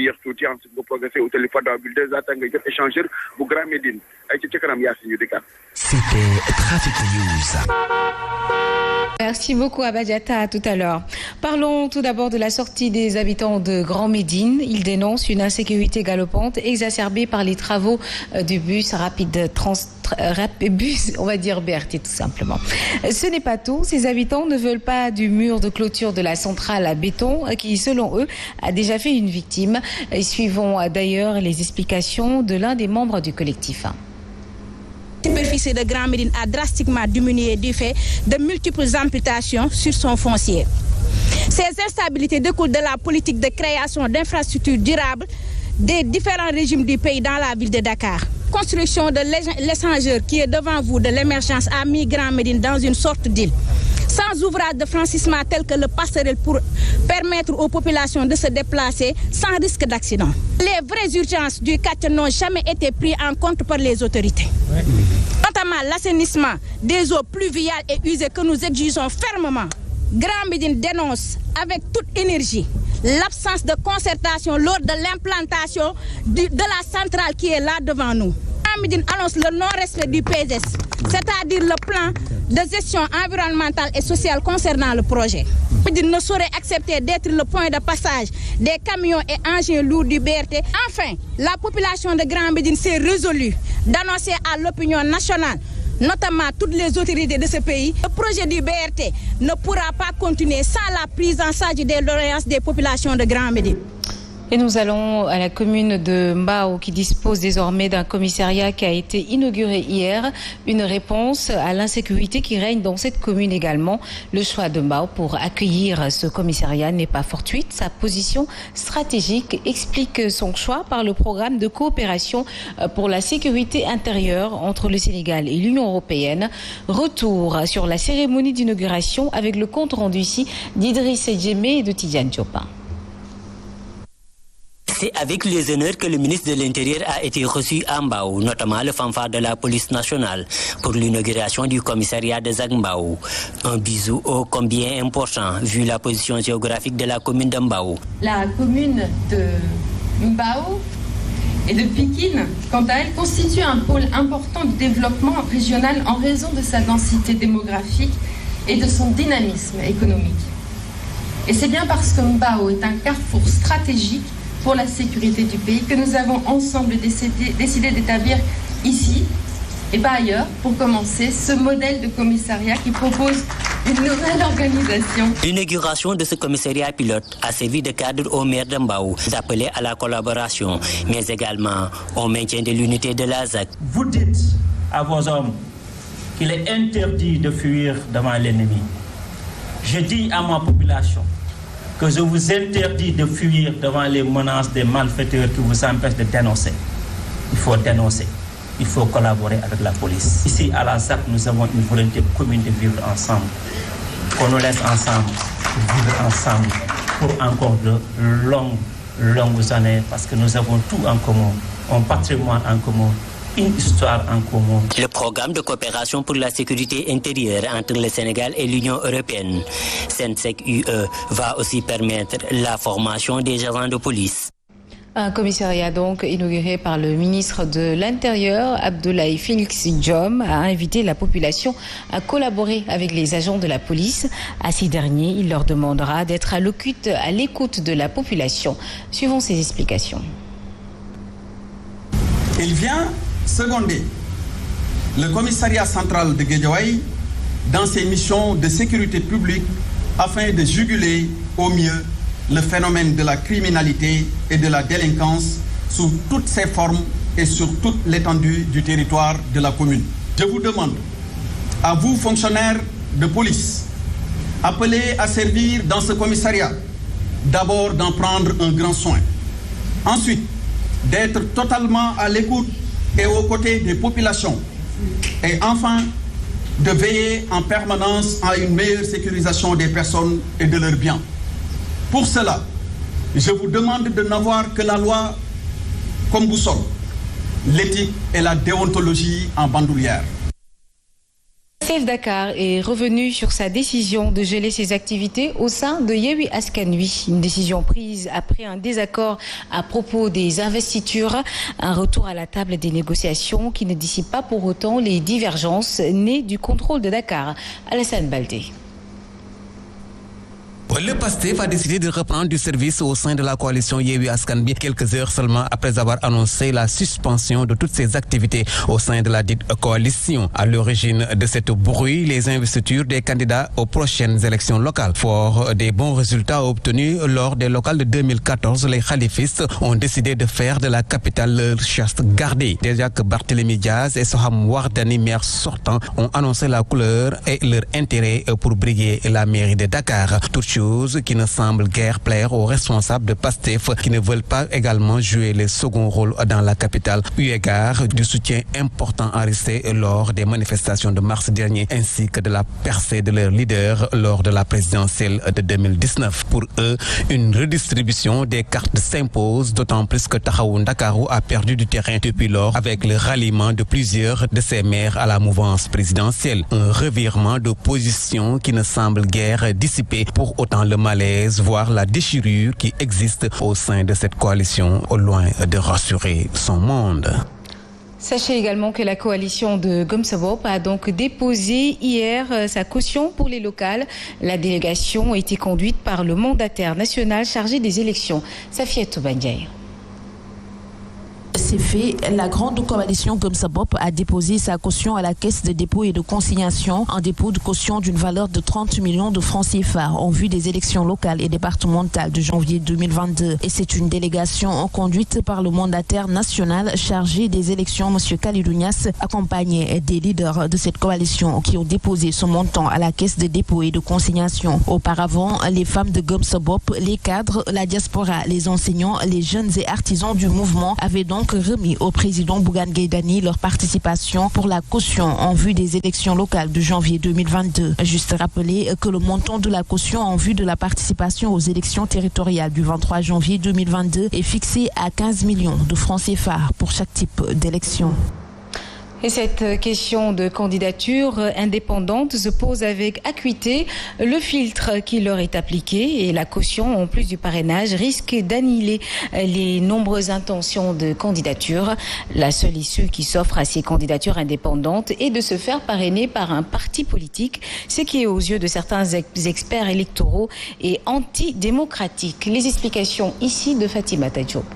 yéex tuuti ensuite nga progressé utali Fada bi 2 heures nga jot échangeur bu Grand Médine ay ci kanam yaa si ñu dikkaat. C'était Trafic News. Merci beaucoup Abadiata, à tout à l'heure. Parlons tout d'abord de la sortie des habitants de Grand Médine. Ils dénoncent une insécurité galopante exacerbée par les travaux du bus rapide bus, on va dire BRT tout simplement. Ce n'est pas tout. Ces habitants ne veulent pas du mur de clôture de la centrale à béton qui, selon eux, a déjà fait une victime. Suivons d'ailleurs les explications de l'un des membres du collectif. La superficie de Grand Médine a drastiquement diminué du fait de multiples amputations sur son foncier. Ces instabilités découlent de la politique de création d'infrastructures durables des différents régimes du pays dans la ville de Dakar. Construction de l'échangeur qui est devant vous de l'émergence a mis Grand Médine dans une sorte d'île. Sans ouvrage de franchissement tel que le passerelle pour permettre aux populations de se déplacer sans risque d'accident. Les vraies urgences du quartier n'ont jamais été prises en compte par les autorités. Notamment l'assainissement des eaux pluviales et usées que nous exigeons fermement. Grand Médine dénonce avec toute énergie l'absence de concertation lors de l'implantation de la centrale qui est là devant nous. Grand Médine annonce le non-respect du PGS, c'est-à-dire le plan de gestion environnementale et sociale concernant le projet. Médine ne saurait accepter d'être le point de passage des camions et engins lourds du BRT. Enfin, la population de Grand Médine s'est résolue d'annoncer à l'opinion nationale, notamment toutes les autorités de ce pays, le projet du BRT ne pourra pas continuer sans la prise en charge des doléances des populations de Grand Médine. Et nous allons à la commune de Mbao qui dispose désormais d'un commissariat qui a été inauguré hier. Une réponse à l'insécurité qui règne dans cette commune également. Le choix de Mbao pour accueillir ce commissariat n'est pas fortuite. Sa position stratégique explique son choix par le programme de coopération pour la sécurité intérieure entre le Sénégal et l'Union européenne. Retour sur la cérémonie d'inauguration avec le compte rendu ici d'Idriss Djemé et de Tidiane Diopin. C'est avec les honneurs que le ministre de l'Intérieur a été reçu à Mbao, notamment le fanfare de la police nationale, pour l'inauguration du commissariat de Mbao. Un bisou ô combien important, vu la position géographique de la commune de Mbao. La commune de Mbao et de Pikine, quant à elle, constitue un pôle important de développement régional en raison de sa densité démographique et de son dynamisme économique. Et c'est bien parce que Mbao est un carrefour stratégique pour la sécurité du pays que nous avons ensemble décidé d'établir ici et pas ailleurs, pour commencer, ce modèle de commissariat qui propose une nouvelle organisation. L'inauguration de ce commissariat pilote a servi de cadre au maire de Mbao d'appeler à la collaboration, mais également au maintien de l'unité de la ZAC. Vous dites à vos hommes qu'il est interdit de fuir devant l'ennemi. Je dis à ma population que je vous interdis de fuir devant les menaces des malfaiteurs qui vous empêchent de dénoncer. Il faut dénoncer, il faut collaborer avec la police. Ici, à la ZAC, nous avons une volonté commune de vivre ensemble. Qu'on nous laisse ensemble, vivre ensemble pour encore de longues années, parce que nous avons tout en commun, un patrimoine en commun, une histoire en commun. Le programme de coopération pour la sécurité intérieure entre le Sénégal et l'Union européenne, SENSEC-UE, va aussi permettre la formation des agents de police. Un commissariat donc inauguré par le ministre de l'Intérieur, Abdoulaye Félix Diome, a invité la population à collaborer avec les agents de la police. À ces derniers, il leur demandera d'être à l'écoute de la population. Suivons ces explications. Il vient seconder le commissariat central de Guédiawaye dans ses missions de sécurité publique afin de juguler au mieux le phénomène de la criminalité et de la délinquance sous toutes ses formes et sur toute l'étendue du territoire de la commune. Je vous demande, à vous fonctionnaires de police, appelés à servir dans ce commissariat, d'abord d'en prendre un grand soin. Ensuite, d'être totalement à l'écoute et aux côtés des populations. Et enfin, de veiller en permanence à une meilleure sécurisation des personnes et de leurs biens. Pour cela, je vous demande de n'avoir que la loi comme boussole, l'éthique et la déontologie en bandoulière. Pastef Dakar est revenu sur sa décision de geler ses activités au sein de Yewwi Askan Wi. Une décision prise après un désaccord à propos des investitures. Un retour à la table des négociations qui ne dissipe pas pour autant les divergences nées du contrôle de Dakar. Alassane Baldé. Le Pastef a décidé de reprendre du service au sein de la coalition Yewwi Askan Wi quelques heures seulement après avoir annoncé la suspension de toutes ses activités au sein de la dite coalition. À l'origine de cette bruit, les investitures des candidats aux prochaines élections locales. Fort des bons résultats obtenus lors des locales de 2014, les khalifistes ont décidé de faire de la capitale leur chasse gardée. Déjà que Barthélémy Diaz et Soham Wardani, maire sortant, ont annoncé la couleur et leur intérêt pour briguer la mairie de Dakar. Toute chose qui ne semble guère plaire aux responsables de Pastef qui ne veulent pas également jouer les seconds rôles dans la capitale, eu égard du soutien important enregistré lors des manifestations de mars dernier ainsi que de la percée de leur leader lors de la présidentielle de 2019. Pour eux, une redistribution des cartes s'impose, d'autant plus que Taxawu Ndakaaru a perdu du terrain depuis lors avec le ralliement de plusieurs de ses maires à la mouvance présidentielle. Un revirement de position qui ne semble guère dissipé pour autant le malaise, voire la déchirure qui existe au sein de cette coalition, au loin de rassurer son monde. Sachez également que la coalition de Gëm Sa Bopp a donc déposé hier sa caution pour les locales. La délégation a été conduite par le mandataire national chargé des élections, Safiatou Bandiaï. C'est fait, la grande coalition Gëm Sa Bopp a déposé sa caution à la caisse de dépôt et de consignation, un dépôt de caution d'une valeur de 30 millions de francs CFA en vue des élections locales et départementales de janvier 2022. Et c'est une délégation conduite par le mandataire national chargé des élections, M. Khalidou Niasse, accompagné des leaders de cette coalition qui ont déposé ce montant à la caisse de dépôt et de consignation. Auparavant, les femmes de Gëm Sa Bopp, les cadres, la diaspora, les enseignants, les jeunes et artisans du mouvement avaient donc remis au président Bougane Gueye Dany leur participation pour la caution en vue des élections locales de janvier 2022. Juste rappeler que le montant de la caution en vue de la participation aux élections territoriales du 23 janvier 2022 est fixé à 15 millions de francs CFA pour chaque type d'élection. Et cette question de candidature indépendante se pose avec acuité. Le filtre qui leur est appliqué et la caution, en plus du parrainage, risque d'annihiler les nombreuses intentions de candidature. La seule issue qui s'offre à ces candidatures indépendantes est de se faire parrainer par un parti politique, ce qui est aux yeux de certains experts électoraux et antidémocratique. Les explications ici de Fatima Diop.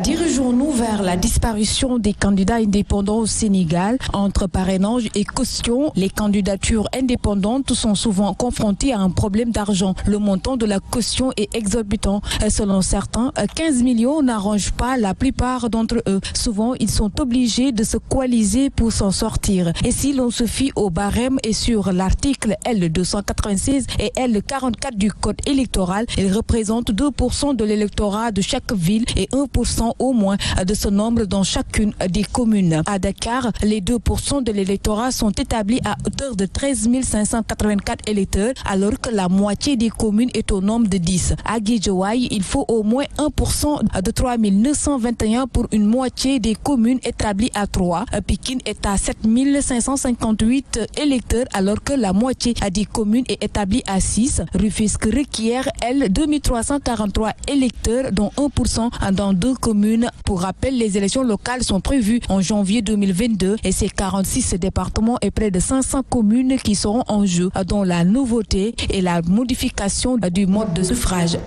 Dirigeons-nous vers la disparition des candidats indépendants au Sénégal. Entre parrainage et caution, les candidatures indépendantes sont souvent confrontées à un problème d'argent. Le montant de la caution est exorbitant. Selon certains, 15 millions n'arrangent pas la plupart d'entre eux. Souvent, ils sont obligés de se coaliser pour s'en sortir. Et si l'on se fie au barème et sur l'article L296 et L44 du Code électoral, ils représentent 2% de l'électorat de chaque ville et 1% au moins de ce nombre dans chacune des communes. À Dakar, les 2% de l'électorat sont établis à hauteur de 13 584 électeurs, alors que la moitié des communes est au nombre de 10. À Guédiawaye, il faut au moins 1% de 3 921 pour une moitié des communes établies à 3. Pikine est à 7 558 électeurs, alors que la moitié des communes est établie à 6. Rufisque requiert, elle, 2343 électeurs, dont 1% dans 2 communes. Pour rappel, les élections locales sont prévues en janvier 2022 et c'est 46 départements et près de 500 communes qui seront en jeu, dont la nouveauté et la modification du mode de suffrage.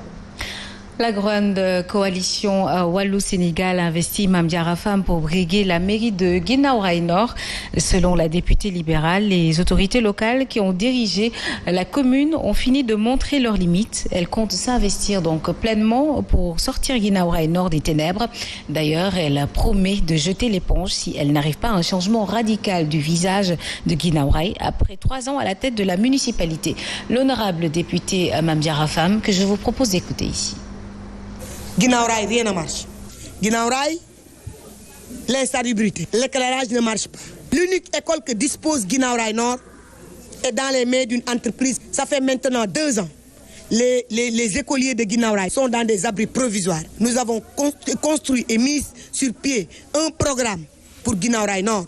La grande coalition Wallou-Sénégal a investi Mame Diarra Fam pour briguer la mairie de Guinaw Rails Nord. Selon la députée libérale, les autorités locales qui ont dirigé la commune ont fini de montrer leurs limites. Elles comptent s'investir donc pleinement pour sortir Guinaw Rails Nord des ténèbres. D'ailleurs, elle promet de jeter l'éponge si elle n'arrive pas à un changement radical du visage de Guinaw Rails après 3 ans à la tête de la municipalité. L'honorable député Mame Diarra Fam, que je vous propose d'écouter ici. Guinaw Rails, rien ne marche. Guinaw Rails, l'insalubrité, l'éclairage ne marche pas. L'unique école que dispose Guinaw Rails Nord est dans les mains d'une entreprise. Ça fait maintenant 2 ans. Les écoliers de Guinaw Rails sont dans des abris provisoires. Nous avons construit et mis sur pied un programme pour Guinaw Rails Nord,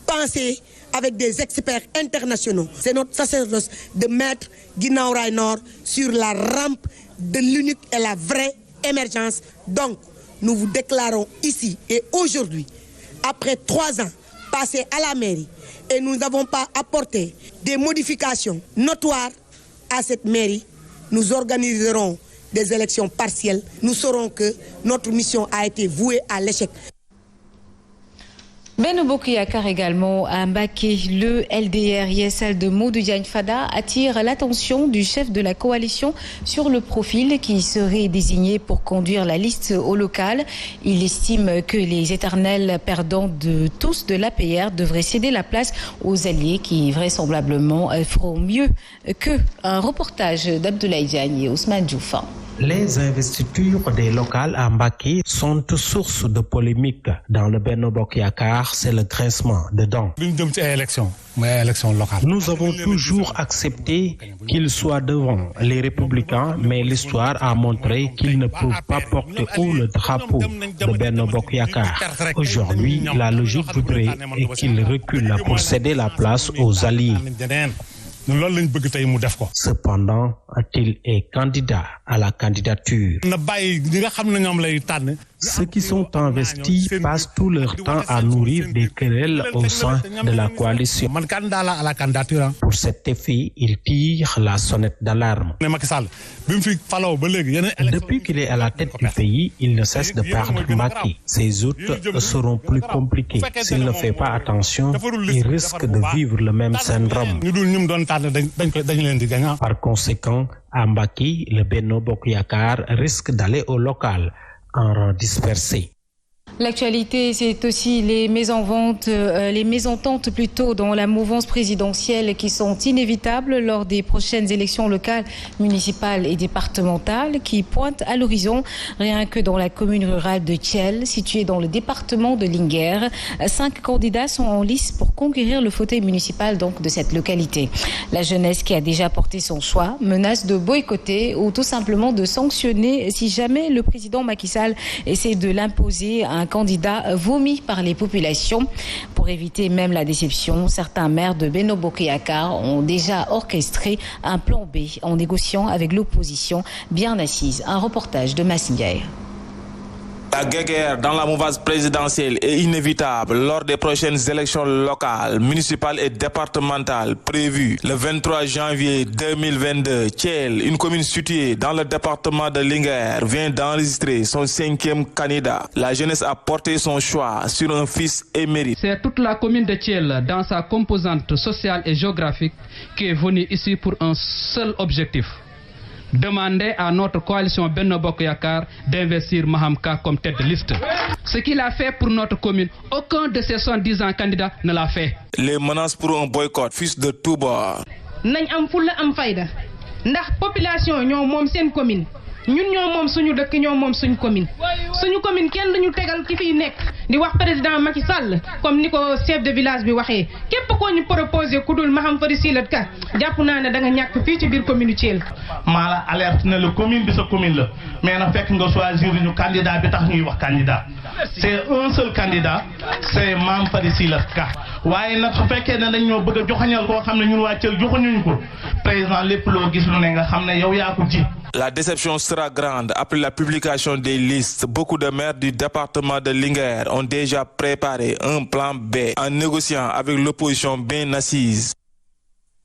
pensé avec des experts internationaux. C'est notre sacerdoce de mettre Guinaw Rail Nord sur la rampe de l'unique et la vraie émergence. Donc, nous vous déclarons ici et aujourd'hui, après 3 ans passés à la mairie, et nous n'avons pas apporté des modifications notoires à cette mairie, nous organiserons des élections partielles. Nous saurons que notre mission a été vouée à l'échec. Benno Bokk Yakaar également à Mbacké. Le LDR ISL de Modou Diagne Fada attire l'attention du chef de la coalition sur le profil qui serait désigné pour conduire la liste au local. Il estime que les éternels perdants de tous de l'APR devraient céder la place aux alliés qui vraisemblablement feront mieux que. Un reportage d'Abdoulaye Diagne et Ousmane Diouf. Les investitures des locales à Mbacké sont source de polémique. Dans le Benno Bokk Yakaar, c'est le grincement de dents. Nous avons toujours accepté qu'ils soient devant les Républicains, mais l'histoire a montré qu'ils ne peuvent pas porter haut le drapeau de Benno Bokk Yakaar. Aujourd'hui, la logique voudrait qu'ils reculent pour céder la place aux alliés. Cependant, il est candidat à la candidature. Ceux qui sont investis passent tout leur temps à nourrir des querelles au sein de la coalition. Pour cet effet, ils tirent la sonnette d'alarme. Depuis qu'il est à la tête du pays, il ne cesse de perdre Mbacké. Ses hôtes seront plus compliqués. S'il ne fait pas attention, il risque de vivre le même syndrome. Par conséquent, à Mbacké, le Benno Bokk Yakaar risque d'aller au local en rang dispersé. L'actualité, c'est aussi les mésententes plutôt dans la mouvance présidentielle qui sont inévitables lors des prochaines élections locales, municipales et départementales qui pointent à l'horizon. Rien que dans la commune rurale de Thiel, située dans le département de Linguère, 5 candidats sont en lice pour conquérir le fauteuil municipal de cette localité. La jeunesse qui a déjà porté son choix menace de boycotter ou tout simplement de sanctionner si jamais le président Macky Sall essaie de l'imposer à un candidat vomi par les populations. Pour éviter même la déception, certains maires de Benno Bokk Yakaar ont déjà orchestré un plan B en négociant avec l'opposition bien assise. Un reportage de Massingaï. La guerre dans la mouvance présidentielle est inévitable lors des prochaines élections locales, municipales et départementales prévues le 23 janvier 2022. Thiel, une commune située dans le département de Linguère, vient d'enregistrer son 5e candidat. La jeunesse a porté son choix sur un fils émérite. C'est toute la commune de Thiel, dans sa composante sociale et géographique, qui est venue ici pour un seul objectif: demander à notre coalition Benno Bokk Yakaar d'investir Maham Ka comme tête de liste. Ce qu'il a fait pour notre commune, aucun de ses 70 ans candidats ne l'a fait. Les menaces pour un boycott fusent de tous bords. nañ am fulla am fayda ndax population ñoo moom seen commune, ñun ñoo moom suñu dëkk, ñoo moom suñu commune kenn duñu tegal ki fiy nekk di wax président Macky Sall comme ni ko chef de village bi waxee. képp koo ñu proposé ku dul Maham Fari Silat Ka jàpp naa ne da nga ñàkk fii ci biir commune Thiel. maa la alerte ne la commune bi sa commune la, mais na fekk nga choisir ñu candidat bi tax ñuy wax candidat. c'est un seul candidat, c'est Maham Fari Silat Ka. waaye nag su fekkee ne dañ ñoo bëgg a joxañal koo xam ne ñun waa Thiel joxuñuñu ko, président lépp loo gis lu ne nga xam ne yow yaa ko ji. La déception sera grande après la publication des listes. Beaucoup de maires du département de Linguère ont déjà préparé un plan B en négociant avec l'opposition bien assise.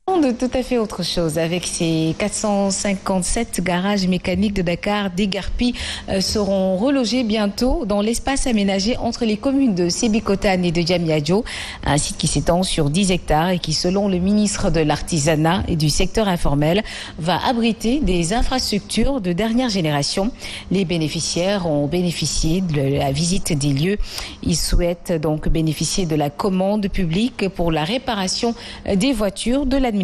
De tout à fait autre chose. Avec ces 457 garages mécaniques de Dakar, déguerpis seront relogés bientôt dans l'espace aménagé entre les communes de Sébikotane et de Diamniadio, un site qui s'étend sur 10 hectares et qui, selon le ministre de l'Artisanat et du secteur informel, va abriter des infrastructures de dernière génération. Les bénéficiaires ont bénéficié de la visite des lieux. Ils souhaitent donc bénéficier de la commande publique pour la réparation des voitures de l'administration.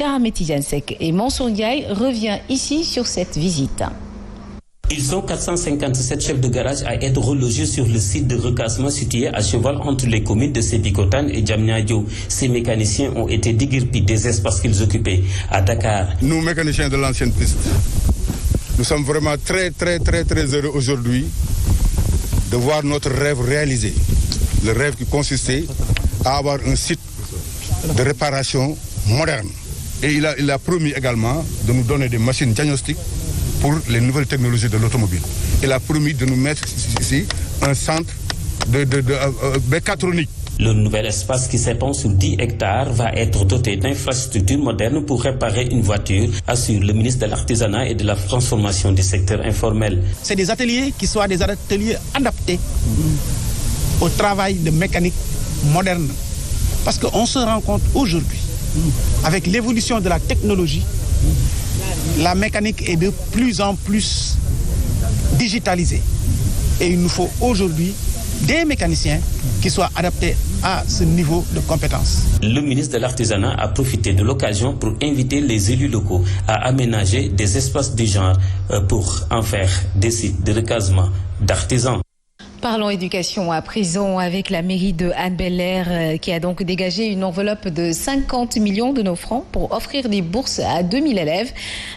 Ahmed Tidiane Seck et Mansour Ndiaye revient ici sur cette visite. Ils sont 457 chefs de garage à être relogés sur le site de recassement situé à cheval entre les communes de Sébikotane et Diamniadio. Ces mécaniciens ont été déguerpis des espaces qu'ils occupaient à Dakar. Nous, mécaniciens de l'ancienne piste, nous sommes vraiment très heureux aujourd'hui de voir notre rêve réalisé. Le rêve qui consistait à avoir un site de réparation moderne. Et il a promis également de nous donner des machines diagnostiques pour les nouvelles technologies de l'automobile. Il a promis de nous mettre ici un centre de mécatronique. Le nouvel espace qui s'étend sur 10 hectares va être doté d'infrastructures modernes pour réparer une voiture, assure le ministre de l'Artisanat et de la transformation du secteur informel. C'est des ateliers qui soient des ateliers adaptés au travail de mécanique moderne. Parce qu'on se rend compte aujourd'hui, avec l'évolution de la technologie, la mécanique est de plus en plus digitalisée. Et il nous faut aujourd'hui des mécaniciens qui soient adaptés à ce niveau de compétence. Le ministre de l'Artisanat a profité de l'occasion pour inviter les élus locaux à aménager des espaces du genre pour en faire des sites de recasement d'artisans. Parlons éducation à présent avec la mairie de Anne-Belair qui a donc dégagé une enveloppe de 50 millions de nos francs pour offrir des bourses à 2000 élèves.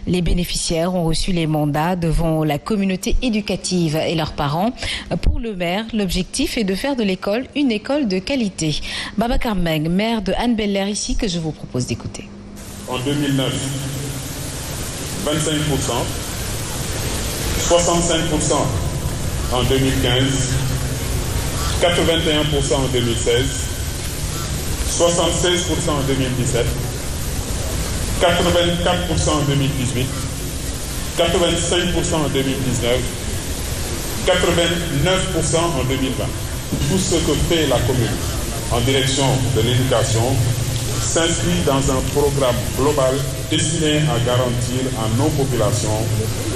Les bénéficiaires ont reçu les mandats devant la communauté éducative et leurs parents. Pour le maire, l'objectif est de faire de l'école une école de qualité. Babacar Meng, maire de Anne-Belair ici, que je vous propose d'écouter. En 2009, 25%, 65% en 2015, 81% en 2016, 76% en 2017, 84% en 2018, 85% en 2019, 89% en 2020. Tout ce que fait la commune en direction de l'éducation s'inscrit dans un programme global destiné à garantir à nos populations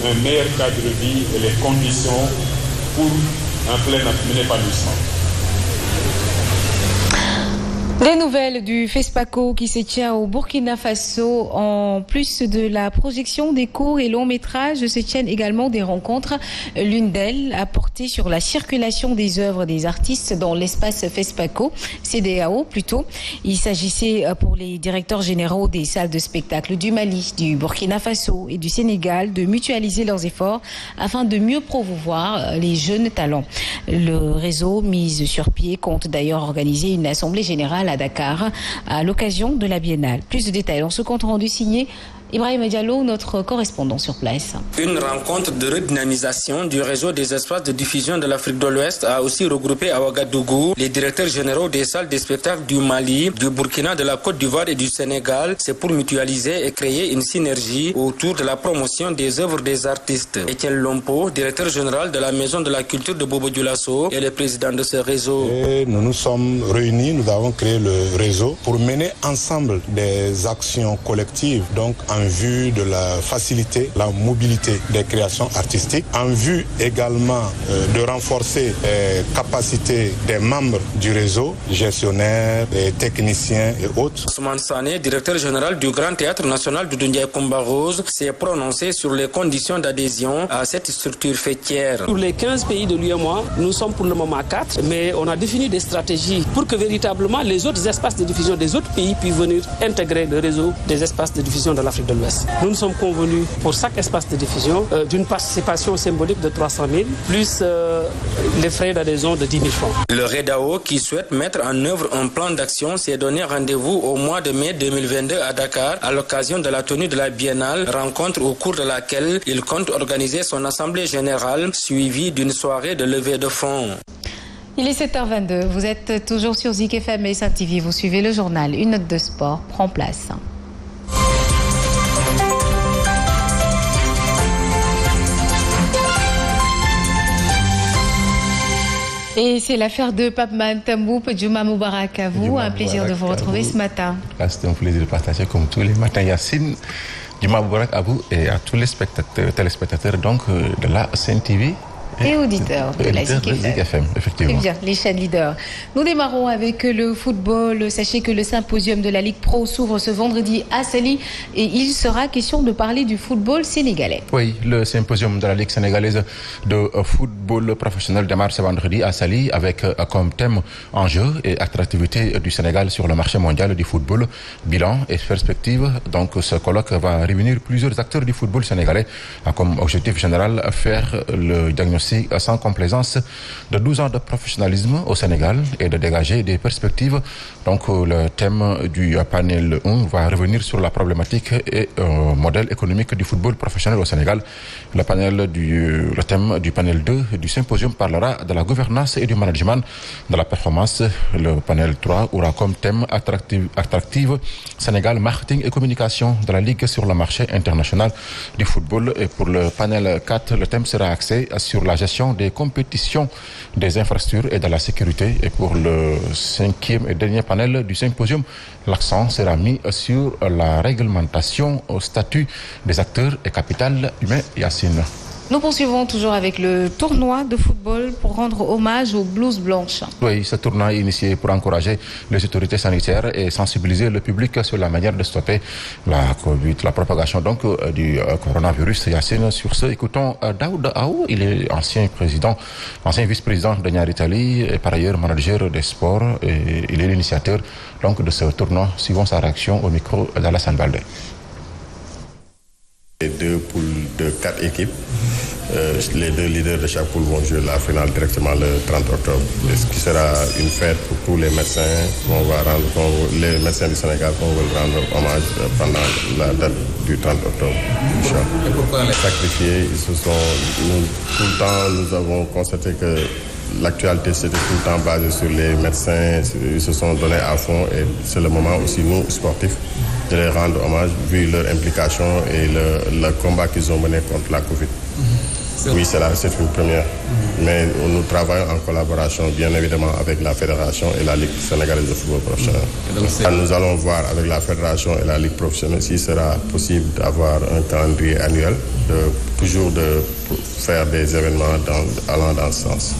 un meilleur cadre de vie et les conditions pour un plein épanouissement. Les nouvelles du FESPACO qui se tient au Burkina Faso, en plus de la projection des courts et longs métrages, se tiennent également des rencontres. L'une d'elles a porté sur la circulation des œuvres des artistes dans l'espace FESPACO, CEDEAO plutôt. Il s'agissait pour les directeurs généraux des salles de spectacle du Mali, du Burkina Faso et du Sénégal de mutualiser leurs efforts afin de mieux promouvoir les jeunes talents. Le réseau Mise sur pied compte d'ailleurs organiser une assemblée générale à Dakar à l'occasion de la Biennale. Plus de détails dans ce compte rendu signé Ibrahim Diallo, notre correspondant sur place. Une rencontre de redynamisation du réseau des espaces de diffusion de l'Afrique de l'Ouest a aussi regroupé à Ouagadougou les directeurs généraux des salles de spectacle du Mali, du Burkina, de la Côte d'Ivoire et du Sénégal. C'est pour mutualiser et créer une synergie autour de la promotion des œuvres des artistes. Etienne Lompo, directeur général de la Maison de la Culture de Bobo Dioulasso, est le président de ce réseau. Et nous nous sommes réunis, nous avons créé le réseau pour mener ensemble des actions collectives, donc en vue de la faciliter la mobilité des créations artistiques, en vue également de renforcer les capacités des membres du réseau, gestionnaires, techniciens et autres. Ousmane Sané, directeur général du Grand Théâtre National de Doundiaye Coumba Rose, s'est prononcé sur les conditions d'adhésion à cette structure fêtière. Pour les 15 pays de l'UEMOA, nous sommes pour le moment à 4, mais on a défini des stratégies pour que véritablement les autres espaces de diffusion des autres pays puissent venir intégrer le réseau des espaces de diffusion de l'Afrique de l'Ouest. Nous nous sommes convenus pour chaque espace de diffusion d'une participation symbolique de 300 000, plus les frais d'adhésion de 10 000 francs. Le REDAO, qui souhaite mettre en œuvre un plan d'action, s'est donné rendez-vous au mois de mai 2022 à Dakar à l'occasion de la tenue de la Biennale, rencontre au cours de laquelle il compte organiser son assemblée générale suivie d'une soirée de levée de fonds. Il est 7h22, vous êtes toujours sur Zik FM et Saint TV, vous suivez le journal. Une note de sport prend place. Et c'est l'affaire de Pape Tambou. Juma Moubarak à vous. Un plaisir de vous retrouver ce matin. C'est un plaisir de partager comme tous les matins, Yacine. Juma Moubarak à vous et à tous les téléspectateurs donc, de la Saint TV. Et auditeurs de la Zik FM, effectivement. C'est bien, les chaînes leaders. Nous démarrons avec le football. Sachez que le symposium de la Ligue Pro s'ouvre ce vendredi à Saly et il sera question de parler du football sénégalais. Oui, le symposium de la Ligue sénégalaise de football professionnel démarre ce vendredi à Saly avec comme thème enjeu et attractivité du Sénégal sur le marché mondial du football, bilan et perspective. Donc ce colloque va réunir plusieurs acteurs du football sénégalais a comme objectif général faire le diagnostic aussi sans complaisance de 12 ans de professionnalisme au Sénégal et de dégager des perspectives. Donc le thème du panel 1 va revenir sur la problématique et modèle économique du football professionnel au Sénégal. Le thème du panel 2 du symposium parlera de la gouvernance et du management de la performance. Le panel 3 aura comme thème attractive Sénégal, marketing et communication de la Ligue sur le marché international du football. Et pour le panel 4, le thème sera axé sur la gestion des compétitions, des infrastructures et de la sécurité. Et pour le 5e et dernier panel du symposium, l'accent sera mis sur la réglementation au statut des acteurs et capital humain. Yacine. Nous poursuivons toujours avec le tournoi de football pour rendre hommage aux Blouses Blanches. Oui, ce tournoi est initié pour encourager les autorités sanitaires et sensibiliser le public sur la manière de stopper la propagation du coronavirus. Yacine, sur ce, écoutons Daoud Aou. Il est ancien vice-président de Niar Italie et par ailleurs manager des sports. Et il est l'initiateur de ce tournoi. Suivons sa réaction au micro d'Alassane Baldé. 2 poules de 4 équipes. Les 2 leaders de chaque poule vont jouer la finale directement le 30 octobre. Ce qui sera une fête pour tous les médecins les médecins du Sénégal qu'on veut rendre hommage pendant la date du 30 octobre. Et pourquoi les sacrifiés? Tout le temps, nous avons constaté que l'actualité c'était tout le temps basée sur les médecins. Ils se sont donnés à fond et c'est le moment aussi, nous, sportifs, de les rendre hommage vu leur implication et le combat qu'ils ont mené contre la Covid. Oui, c'est une première. Mais nous travaillons en collaboration, bien évidemment, avec la Fédération et la Ligue sénégalaise de football professionnel. Nous allons voir avec la Fédération et la Ligue professionnelle s'il sera possible d'avoir un calendrier annuel, toujours de faire des événements allant dans ce sens.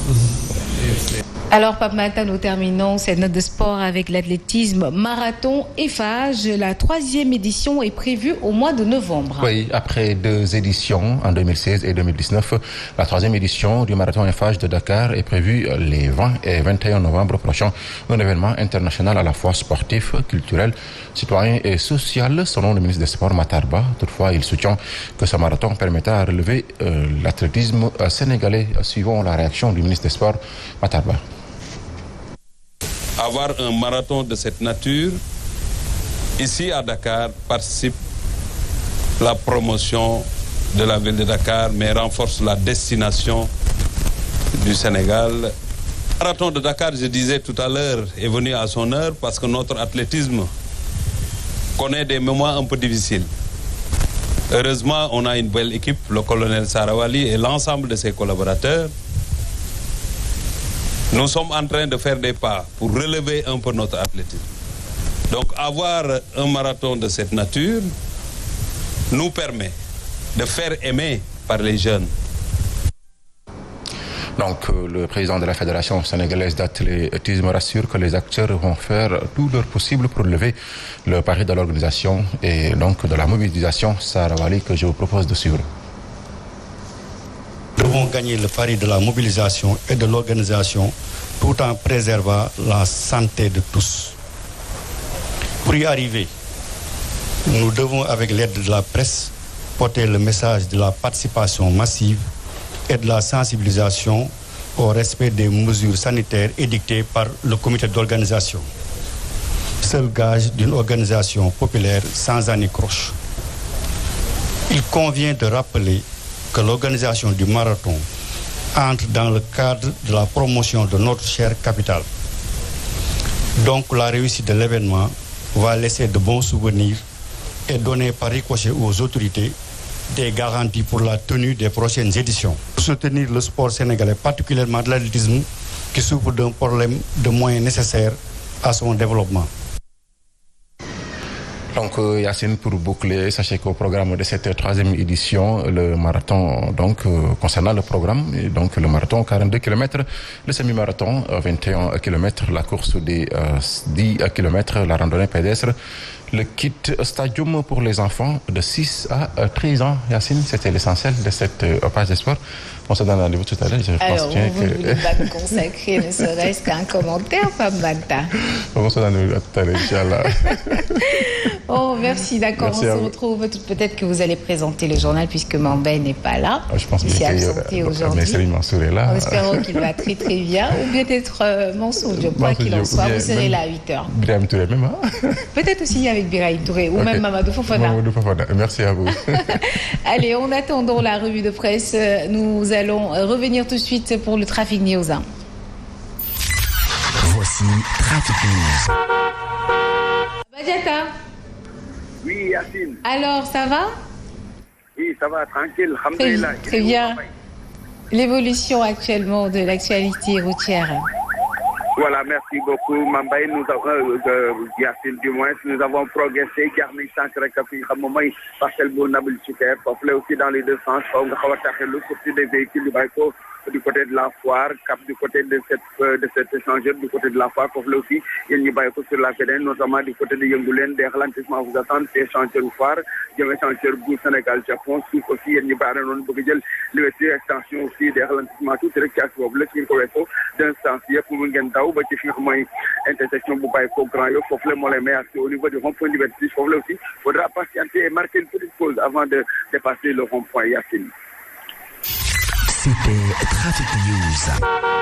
Alors, Pape Matin, nous terminons cette note de sport avec l'athlétisme marathon Eiffage. La 3e édition est prévue au mois de novembre. Oui, après 2 éditions en 2016 et 2019, la 3e édition du marathon Eiffage de Dakar est prévue les 20 et 21 novembre prochains. Un événement international à la fois sportif, culturel, citoyen et social, selon le ministre des Sports Matar Ba. Toutefois, il soutient que ce marathon permettra à relever l'athlétisme sénégalais. Suivons la réaction du ministre des Sports Matar Ba. Avoir un marathon de cette nature, ici à Dakar, participe la promotion de la ville de Dakar, mais renforce la destination du Sénégal. Le marathon de Dakar, je disais tout à l'heure, est venu à son heure parce que notre athlétisme connaît des moments un peu difficiles. Heureusement, on a une belle équipe, le colonel Sarawali et l'ensemble de ses collaborateurs. Nous sommes en train de faire des pas pour relever un peu notre athlétisme. Donc avoir un marathon de cette nature nous permet de faire aimer par les jeunes. Donc le président de la Fédération sénégalaise d'athlétisme rassure que les acteurs vont faire tout leur possible pour lever le pari de l'organisation et donc de la mobilisation. Sarawali, que je vous propose de suivre. Nous devons gagner le pari de la mobilisation et de l'organisation tout en préservant la santé de tous. Pour y arriver, nous devons, avec l'aide de la presse, porter le message de la participation massive et de la sensibilisation au respect des mesures sanitaires édictées par le comité d'organisation. Seul gage d'une organisation populaire sans anicroche. Il convient de rappeler que l'organisation du marathon entre dans le cadre de la promotion de notre chère capitale. Donc la réussite de l'événement va laisser de bons souvenirs et donner par ricochet aux autorités des garanties pour la tenue des prochaines éditions. Pour soutenir le sport sénégalais, particulièrement de l'athlétisme, qui souffre d'un problème de moyens nécessaires à son développement. Donc Yacine, pour boucler, sachez qu'au programme de cette 3e édition, le marathon, concernant le programme, donc le marathon 42 km, le semi-marathon 21 km, la course des 10 km, la randonnée pédestre, le kit stadium pour les enfants de 6 à 13 ans. Yacine, c'était l'essentiel de cette page de sport. On se donne rendez-vous tout à l'heure. Alors, vous ne voulez pas nous consacrer ne serait-ce qu'un commentaire, Pape Magda. On se donne rendez-vous tout à l'heure, Inch'Allah. Oh, merci, d'accord. On se retrouve. Peut-être que vous allez présenter le journal puisque Mambay n'est pas là. Je pense qu'il est absenté aujourd'hui. Mais Serigne Mansour est là. En espérant qu'il va très très bien. Ou peut-être Mansour Diop, quoi qu'il en soit. Vous serez là à 8h. Birahim Touré même, hein? Peut-être aussi avec Birahim Touré ou même Mamadou Fofana. Mamadou Fofana, merci à vous. Allez, en attendant la revue de presse, nous allons revenir tout de suite pour le Trafic News. Voici Trafic News. Badiata. Oui, Yacine. Alors, ça va? Oui, ça va, tranquille. Alhamdoulilah. Très bien. L'évolution actuellement de l'actualité routière. Voilà, merci beaucoup. Mambay, nous avons, Yacine, du moins, nous avons progressé. Garni Sank Rekafi, Hamomay, Parcel Bonabil Super, Pofle aussi dans les deux sens. On va sortir des véhicules du Baïko du côté de la foire, cap du côté de cet échangeur, du côté de la foire, Pofle aussi. Il y a une sur la VDN, notamment du côté de Yangoulen, des ralentissements vous attendent, c'est échangeur foire, il y a échangeur Bou Sénégal, Japon, Souf aussi, il y a une barre non Bouguel, l'USC, extension aussi, des ralentissements, tout est casse Boble, qui est d'un sens, il y a pour Mungentao, qui est intersection Boubaïko, Grand Yo, Pofle, Molémé, au niveau du rond-point Liberté, Pofle aussi, il faudra patienter et marquer une petite pause avant de dépasser le rond-point Yacine. C'était Trafic News.